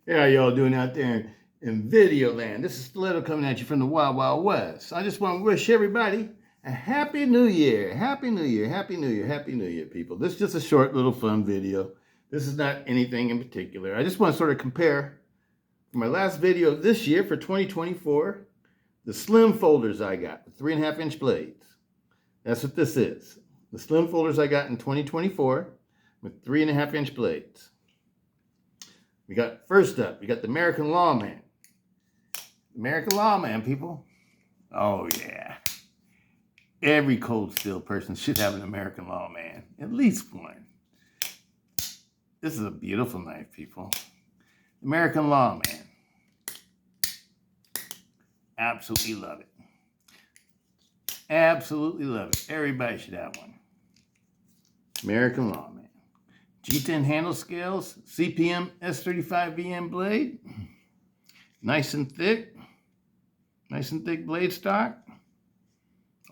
How y'all doing out there in video land? This is Stiletto coming at you from the Wild Wild West. I just want to wish everybody a Happy New Year. Happy New Year, Happy New Year, Happy New Year, people. This is just a short little fun video. This is not anything in particular. I just want to sort of compare my last video this year for 2024, the slim folders I got, the 3.5-inch blades. That's what this is. The slim folders I got in 2024 with 3.5-inch blades. We got, first up, we got the American Lawman. American Lawman, people. Oh, yeah. Every cold steel person should have an American Lawman. At least one. This is a beautiful knife, people. American Lawman. Absolutely love it. Absolutely love it. Everybody should have one. American Lawman. G10 handle scales, CPM S35VN blade. Nice and thick blade stock.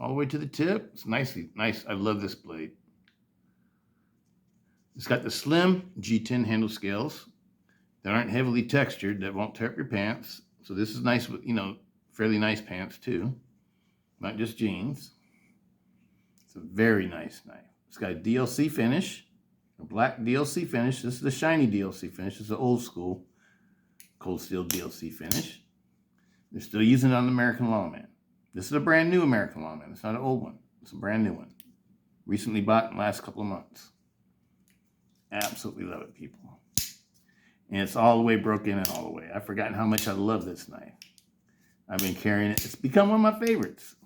All the way to the tip. It's nice. I love this blade. It's got the slim G10 handle scales that aren't heavily textured, that won't tear up your pants. So this is nice with, fairly nice pants too. Not just jeans. It's a very nice knife. It's got a DLC finish. A black DLC finish. This is the shiny DLC finish. It's an old school cold steel DLC finish. They're still using it on the American Lawman. This is a brand new American Lawman. It's not an old one. It's a brand new one. Recently bought in the last couple of months. Absolutely love it, people. And it's all the way broken in all the way. I've forgotten how much I love this knife. I've been carrying it. It's become one of my favorites.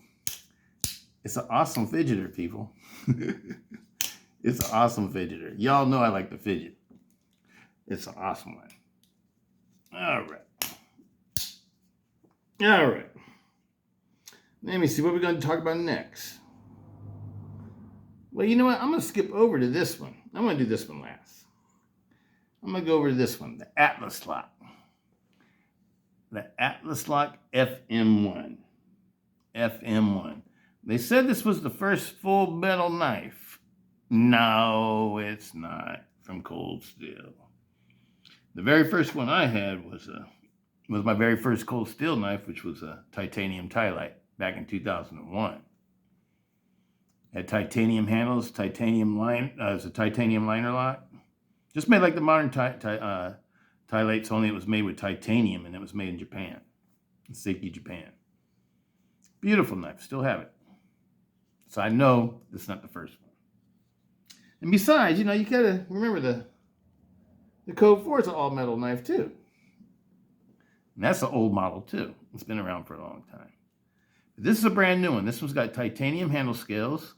It's an awesome fidgeter, people. It's an awesome fidgeter. Y'all know I like to fidget. It's an awesome one. All right. Let me see what we're going to talk about next. Well, you know what? I'm going to skip over to this one. I'm going to do this one last. I'm going to go over to this one, the Atlas Lock. The Atlas Lock FM1. FM1. They said this was the first full metal knife. No, it's not, from cold steel. The very first one I had was my very first cold steel knife, which was a titanium Tilite back in 2001. Had titanium handles, titanium line. It was a titanium liner lock. Just made like the modern Tilites, only it was made with titanium and it was made in Japan, in Seiki, Japan. Beautiful knife, still have it. So I know it's not the first one. And besides, you gotta remember the Code 4 is an all metal knife too. And that's an old model too. It's been around for a long time. But this is a brand new one. This one's got titanium handle scales.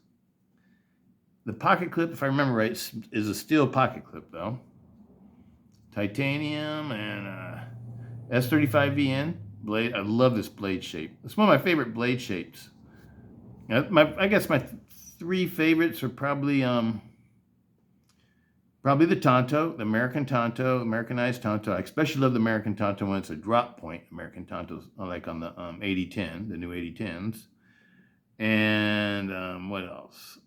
The pocket clip, if I remember right, is a steel pocket clip though. Titanium and S35VN blade. I love this blade shape. It's one of my favorite blade shapes. I guess my three favorites are probably the Tonto, the American Tonto, Americanized Tonto. I especially love the American Tonto when it's a drop point. American Tontos, like on the 8010, the new 8010s. And what else?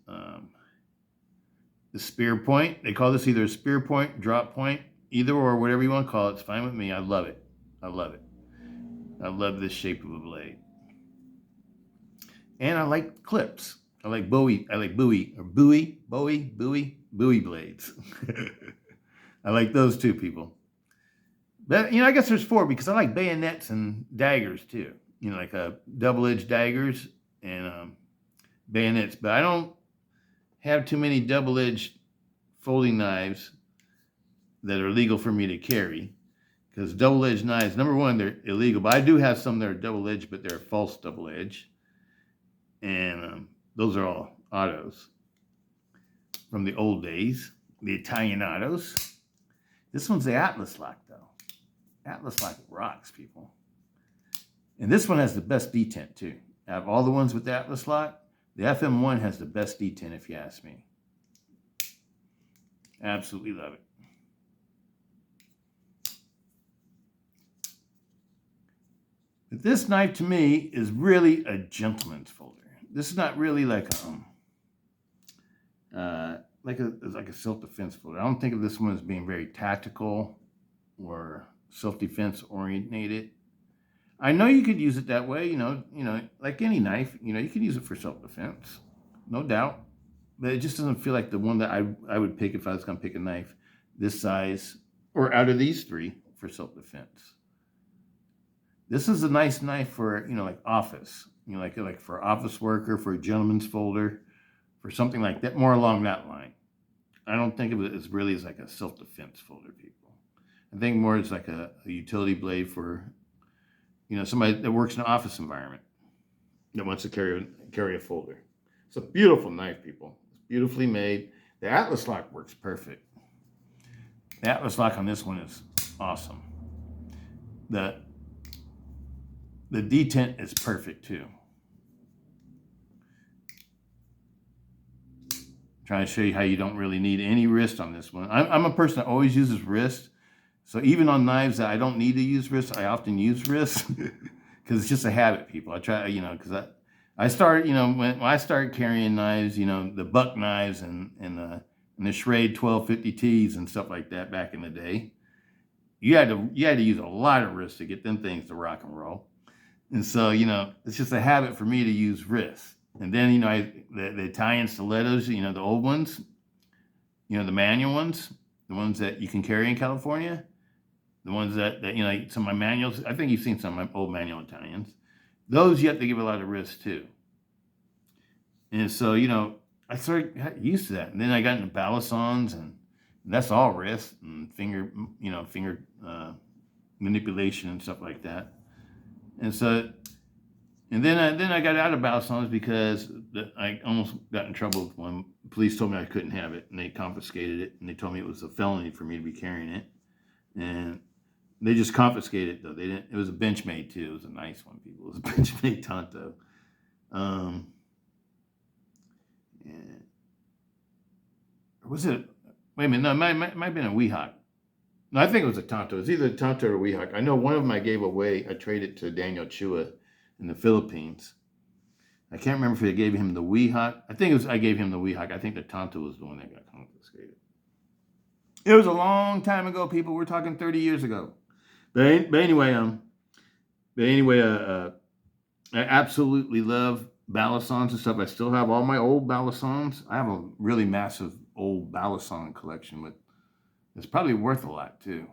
The spear point. They call this either a spear point, drop point, either or, whatever you want to call it. It's fine with me. I love it. I love it. I love this shape of a blade. And I like clips. I like bowie blades. I like those too, people. But, I guess there's four because I like bayonets and daggers too. Like double-edged daggers and bayonets. But I don't have too many double-edged folding knives that are legal for me to carry. Because double-edged knives, number one, they're illegal. But I do have some that are double-edged, but they're false double-edged. And those are all autos from the old days, the Italian autos. This one's the Atlas Lock, though. Atlas Lock rocks, people. And this one has the best detent, too. Out of all the ones with the Atlas Lock, the FM1 has the best detent, if you ask me. Absolutely love it. But this knife, to me, is really a gentleman's folder. This is not really like a self-defense folder. I don't think of this one as being very tactical or self-defense oriented. I know you could use it that way, like any knife, you could use it for self-defense, no doubt. But it just doesn't feel like the one that I would pick if I was going to pick a knife this size or out of these three for self-defense. This is a nice knife for, like office, like for office worker, for a gentleman's folder, for something like that, more along that line. I don't think of it as really as like a self-defense folder, people. I think more as like a utility blade for, somebody that works in an office environment that wants to carry a folder. It's a beautiful knife, people. It's beautifully made. The Atlas lock works perfect. The Atlas lock on this one is awesome. The detent is perfect too. Trying to show you how you don't really need any wrist on this one. I'm a person that always uses wrist. So even on knives that I don't need to use wrist, I often use wrist because it's just a habit, people. I try, because I started, when I started carrying knives, the buck knives and the Schrade 1250Ts and stuff like that back in the day, you had to use a lot of wrist to get them things to rock and roll. And so, it's just a habit for me to use wrist. And then, the Italian stilettos, the old ones, the manual ones, the ones that you can carry in California, the ones that some of my manuals, I think you've seen some of my old manual Italians. Those you have to give a lot of wrist too. And so, I started used to that. And then I got into balisons, and that's all wrist and finger manipulation and stuff like that. And so, and then I got out of balisons because I almost got in trouble when police told me I couldn't have it, and they confiscated it, and they told me it was a felony for me to be carrying it. And they just confiscated it, though. They didn't. It was a Benchmade too. It was a nice one, people. It was a Benchmade Tonto. Or was it? Wait a minute. No, it might have been a Weehawk. No, I think it was a Tonto. It was either a Tonto or a Weehawk. I know one of them I gave away. I traded to Daniel Chua in the Philippines. I can't remember if I gave him the Weehawk. I think I gave him the Weehawk. I think the Tonto was the one that got confiscated. It was a long time ago, people. We're talking 30 years ago. But anyway, I absolutely love balisons and stuff. I still have all my old balisons. I have a really massive old balisson collection, but it's probably worth a lot too.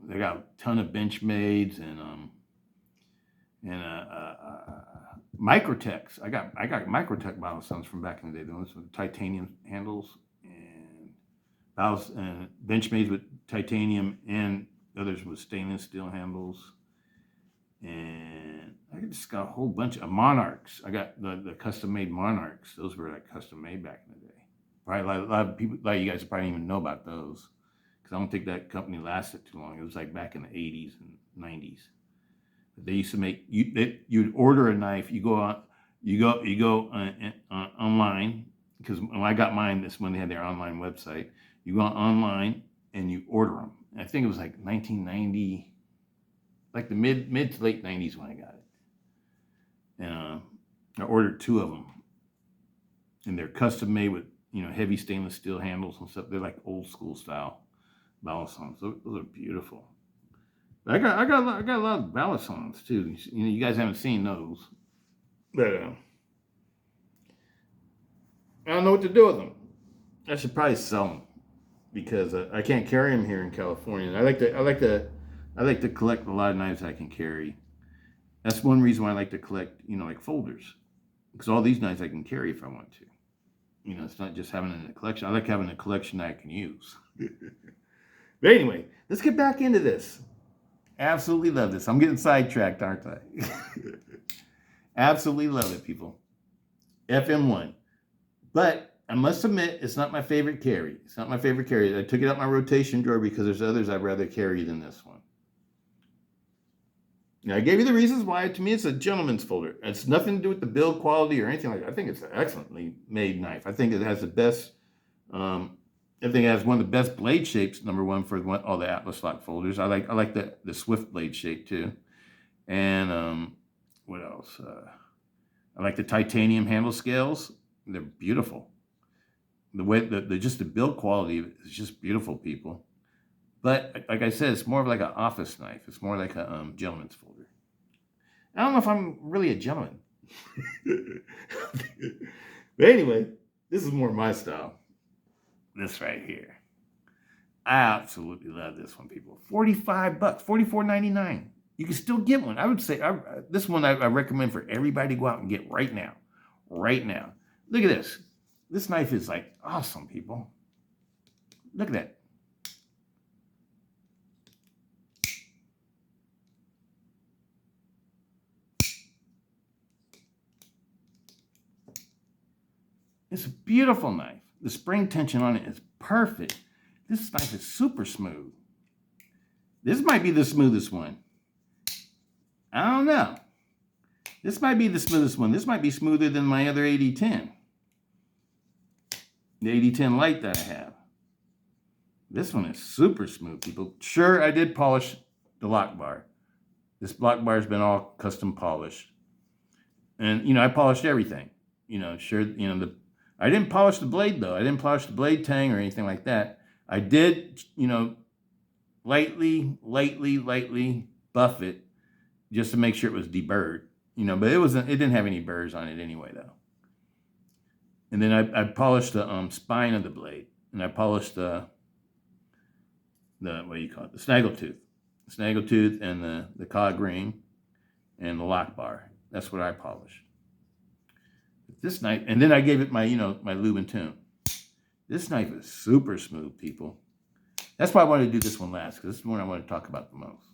They got a ton of Benchmades and Microtechs. I got Microtech balisons from back in the day. The ones with titanium handles and Benchmades with titanium and others with stainless steel handles. And I just got a whole bunch of Monarchs. I got the custom-made Monarchs. Those were like custom-made back in the day. Probably a lot of people, like you guys, probably don't even know about those, because I don't think that company lasted too long. It was like back in the 80s and 90s. But they used to make you'd order a knife. You go online, because when I got mine, this when they had their online website. You go online and you order them. And I think it was like 1990, like the mid to late 90s when I got it. And I ordered 2 of them, and they're custom made with heavy stainless steel handles and stuff. They're like old school style balisons. Those are beautiful. But I got a lot of balisons too. You guys haven't seen those, but I don't know what to do with them. I should probably sell them, because I can't carry them here in California. I like to collect a lot of knives I can carry. That's one reason why I like to collect, like folders, because all these knives I can carry if I want to. It's not just having it in a collection. I like having a collection that I can use. But anyway, let's get back into this. Absolutely love this. I'm getting sidetracked, aren't I? Absolutely love it, people. FM1. But I must admit, it's not my favorite carry. It's not my favorite carry. I took it out my rotation drawer because there's others I'd rather carry than this one. Now, I gave you the reasons why. To me, it's a gentleman's folder. It's nothing to do with the build quality or anything like that. I think it's an excellently made knife. I think it has the best, I think it has one of the best blade shapes, number one, for all the Atlas lock folders. I like the Swift blade shape too. And what else? I like the titanium handle scales. They're beautiful. The way just the build quality is just beautiful, people. But like I said, it's more of like an office knife. It's more like a gentleman's folder. I don't know if I'm really a gentleman. But anyway, this is more my style. This right here. I absolutely love this one, people. $45, $44.99. You can still get one. I would say this one I recommend for everybody to go out and get right now. Right now. Look at this. This knife is like awesome, people. Look at that. It's a beautiful knife. The spring tension on it is perfect. This knife is super smooth. This might be the smoothest one. I don't know. This might be the smoothest one. This might be smoother than my other 8010. The 8010 Lite that I have. This one is super smooth, people. Sure, I did polish the lock bar. This lock bar has been all custom polished. And, you know, I polished everything. You know, sure, you know, I didn't polish the blade, though. I didn't polish the blade tang or anything like that. I did, you know, lightly buff it just to make sure it was deburred. You know, but it didn't have any burrs on it anyway, though. And then I polished the spine of the blade. And I polished the what do you call it? The snaggle tooth. The snaggle tooth and the cog ring and the lock bar. That's what I polished. This knife, and then I gave it my, you know, my lube and tune. This knife is super smooth, people. That's why I wanted to do this one last, because this is the one I want to talk about the most.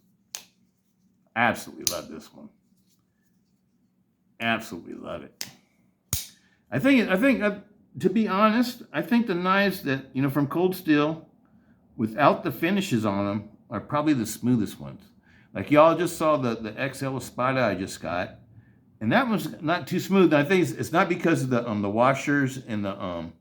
Absolutely love this one. Absolutely love it. I think, to be honest, I think the knives that, you know, from Cold Steel, without the finishes on them, are probably the smoothest ones. Like y'all just saw the XL Espada I just got. And that one's not too smooth. And I think it's not because of the washers and the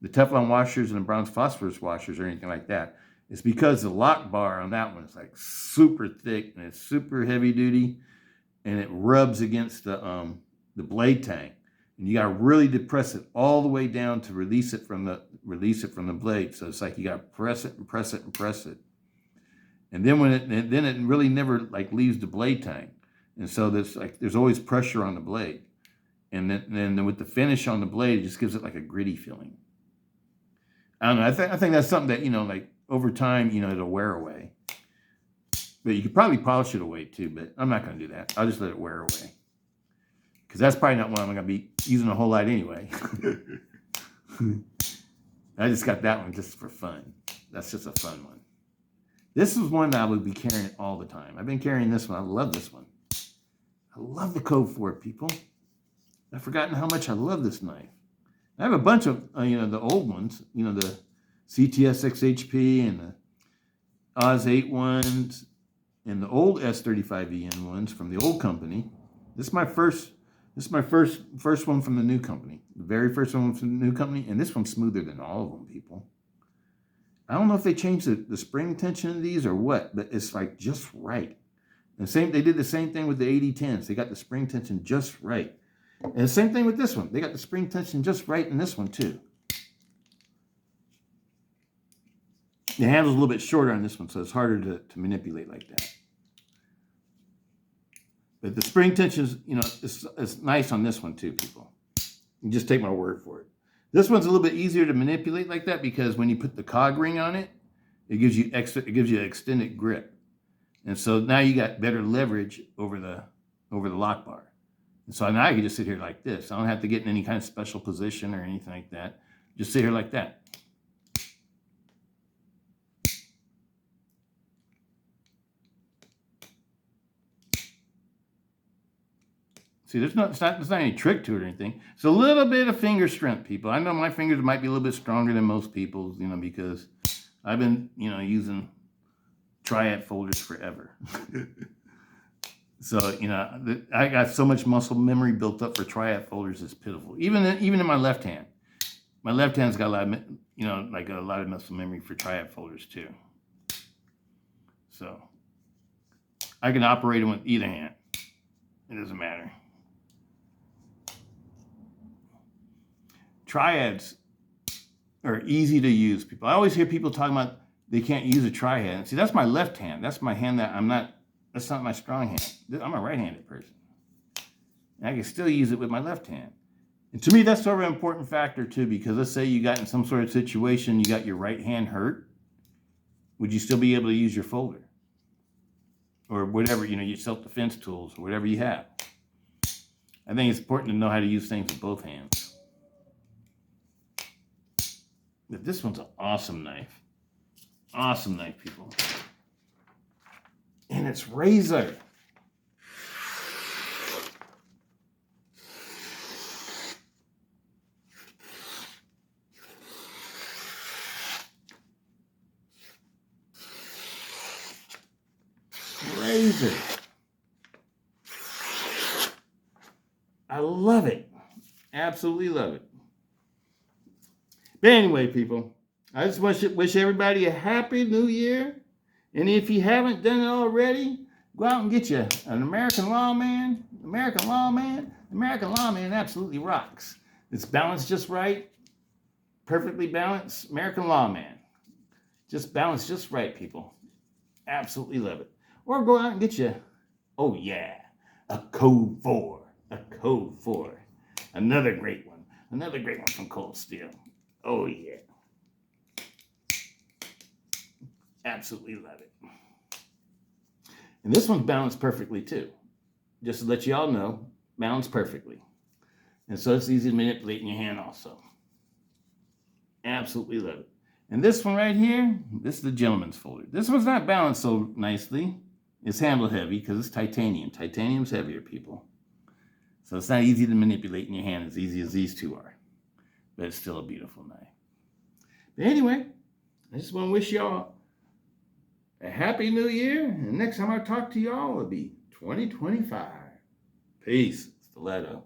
Teflon washers and the bronze phosphorus washers or anything like that. It's because the lock bar on that one is like super thick and it's super heavy duty, and it rubs against the blade tang. And you got to really depress it all the way down to release it from the blade. So it's like you got to press it and press it and press it. And then it really never like leaves the blade tang. And so there's always pressure on the blade. And then with the finish on the blade, it just gives it like a gritty feeling. I don't know. I think that's something that, you know, like over time, you know, it'll wear away. But you could probably polish it away too, but I'm not going to do that. I'll just let it wear away. Because that's probably not one I'm going to be using a whole lot anyway. I just got that one just for fun. That's just a fun one. This is one that I would be carrying all the time. I've been carrying this one. I love this one. I love the Code 4, people. I've forgotten how much I love this knife. I have a bunch of, you know, the old ones, you know, the CTS XHP and the Oz 8 ones and the old S35VN ones from the old company. This is my first one from the new company. The very first one from the new company. And this one's smoother than all of them, people. I don't know if they changed the spring tension of these or what, but it's like just right. And they did the same thing with the 8010s. They got the spring tension just right. And the same thing with this one. They got the spring tension just right in this one too. The handle's a little bit shorter on this one, so it's harder to manipulate like that. But the spring tension's, you know, it's nice on this one too, people. You just take my word for it. This one's a little bit easier to manipulate like that because when you put the cog ring on it, it gives you an extended grip. And so now you got better leverage over the lock bar. And so now I can just sit here like this. I don't have to get in any kind of special position or anything like that. Just sit here like that. See, there's not any trick to it or anything. It's a little bit of finger strength, people. I know my fingers might be a little bit stronger than most people's, you know, because I've been, you know, using triad folders forever. So, you know, I got so much muscle memory built up for triad folders, it's pitiful. Even in my left hand. My left hand's got a lot of, you know, like a lot of muscle memory for triad folders too. So, I can operate them with either hand. It doesn't matter. Triads are easy to use, people. I always hear people talking about, they can't use a tri-hand. See, that's my left hand. That's my hand that's not my strong hand. I'm a right-handed person. And I can still use it with my left hand. And to me, that's sort of an important factor too, because let's say you got in some sort of situation, you got your right hand hurt. Would you still be able to use your folder? Or whatever, your self-defense tools, or whatever you have. I think it's important to know how to use things with both hands. But this one's an awesome knife. Awesome knife, people. And it's razor. Razor. I love it. Absolutely love it. But anyway, people, I just wish everybody a happy new year. And if you haven't done it already, go out and get you an American Lawman. American Lawman. American Lawman absolutely rocks. It's balanced just right. Perfectly balanced. American Lawman. Just balanced just right, people. Absolutely love it. Or go out and get you, oh yeah, a Code 4. A Code 4. Another great one. Another great one from Cold Steel. Oh yeah. Absolutely love it. And this one's balanced perfectly too. Just to let you all know, balanced perfectly. And so it's easy to manipulate in your hand also. Absolutely love it. And this one right here, this is the gentleman's folder. This one's not balanced so nicely. It's handle heavy because it's titanium. Titanium's heavier, people. So it's not easy to manipulate in your hand as easy as these two are. But it's still a beautiful knife. But anyway, I just want to wish y'all a happy new year. And next time I talk to y'all, it'll be 2025. Peace. Stiletto.